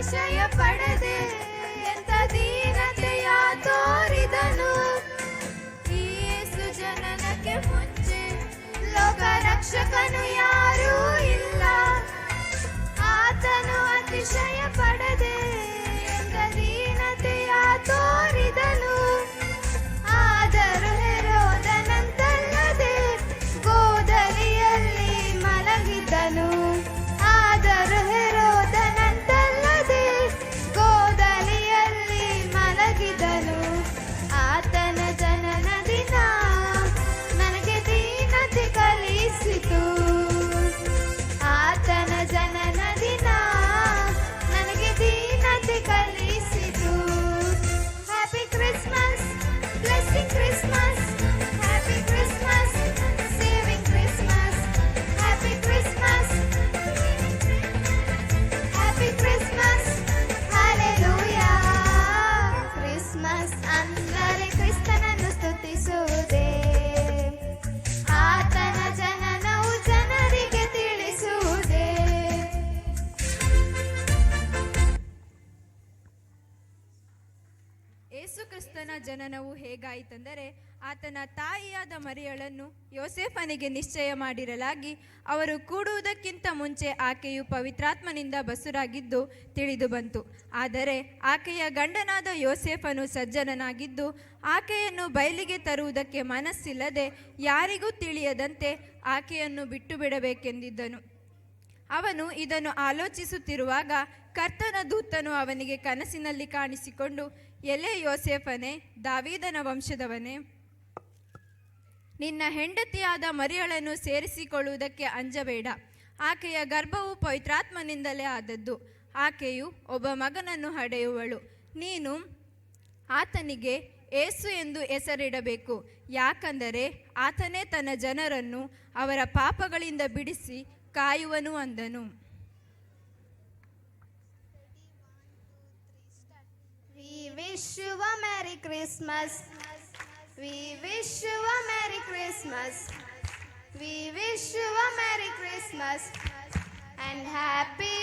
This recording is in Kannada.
ಅತಿಶಯ ಪಡದೆ ಎಂತ ದೀನತೆಯ ತೋರಿದನು. ಈ ಯೇಸು ಜನನಕ್ಕೆ ಮುಂಚೆ ಲೋಕ ರಕ್ಷಕನು ಯಾರೂ ಇಲ್ಲ. ಆತನು ಅತಿಶಯ ಪಡದೆ ಎಂತ ದೀನತೆಯ ತೋರಿದನು. ಆದರೂ ಹೆರೋದನಂತಲ್ಲದೆ ಗೋದಲಿಯಲ್ಲಿ ಮಲಗಿದ್ದನು. ಆದರೂ ಹೆರೋದನಂತಲ್ಲದೆ ಗೋದಲಿಯಲ್ಲಿ ಮಲಗಿದನು. ಆತನ ಜನನ ದಿನ ನನಗೆ ದೀನತೆ ಕಲಿಸಿತು. ಆತನ ಜನನ ದಿನ ನನಗೆ ದೀನತೆ ಕಲಿಸಿತು. Happy Christmas, blessing Christmas, happy Christmas, saving Christmas, happy Christmas, happy Christmas, hallelujah. Christmas ಅಂದರೆ ಕ್ರಿಸ್ತನನ್ನು ಸ್ತುತಿಸುವುದೇ. ಆತನ ಜನನವು ಜನರಿಗೆ ತಿಳಿಸುವುದೇ. ಯೇಸು ಕ್ರಿಸ್ತನ ಜನನವು ಹೇಗಾಯಿತೆಂದರೆ, ಆತನ ತಾಯಿಯಾದ ಮರಿಯಳನ್ನು ಯೋಸೇಫನಿಗೆ ನಿಶ್ಚಯ ಮಾಡಿರಲಾಗಿ ಅವರು ಕೂಡುವುದಕ್ಕಿಂತ ಮುಂಚೆ ಆಕೆಯು ಪವಿತ್ರಾತ್ಮನಿಂದ ಬಸುರಾಗಿದ್ದು ತಿಳಿದು ಬಂತು. ಆದರೆ ಆಕೆಯ ಗಂಡನಾದ ಯೋಸೇಫನು ಸಜ್ಜನನಾಗಿದ್ದು ಆಕೆಯನ್ನು ಬಯಲಿಗೆ ತರುವುದಕ್ಕೆ ಮನಸ್ಸಿಲ್ಲದೆ ಯಾರಿಗೂ ತಿಳಿಯದಂತೆ ಆಕೆಯನ್ನು ಬಿಟ್ಟು ಬಿಡಬೇಕೆಂದಿದ್ದನು. ಅವನು ಇದನ್ನು ಆಲೋಚಿಸುತ್ತಿರುವಾಗ ಕರ್ತನ ದೂತನು ಅವನಿಗೆ ಕನಸಿನಲ್ಲಿ ಕಾಣಿಸಿಕೊಂಡು, ಎಲೆ ಯೋಸೇಫನೇ, ದಾವೀದನ ವಂಶದವನೇ, ನಿನ್ನ ಹೆಂಡತಿಯಾದ ಮರಿಯಳನ್ನು ಸೇರಿಸಿಕೊಳ್ಳುವುದಕ್ಕೆ ಅಂಜಬೇಡ. ಆಕೆಯ ಗರ್ಭವು ಪವಿತ್ರಾತ್ಮನಿಂದಲೇ ಆದದ್ದು. ಆಕೆಯು ಒಬ್ಬ ಮಗನನ್ನು ಹಡೆಯುವಳು. ನೀನು ಆತನಿಗೆ ಏಸು ಎಂದು ಹೆಸರಿಡಬೇಕು, ಯಾಕಂದರೆ ಆತನೇ ತನ್ನ ಜನರನ್ನು ಅವರ ಪಾಪಗಳಿಂದ ಬಿಡಿಸಿ ಕಾಯುವನು ಅಂದನು. We wish you a Merry Christmas. We wish you a Merry Christmas. We wish you a Merry Christmas and Happy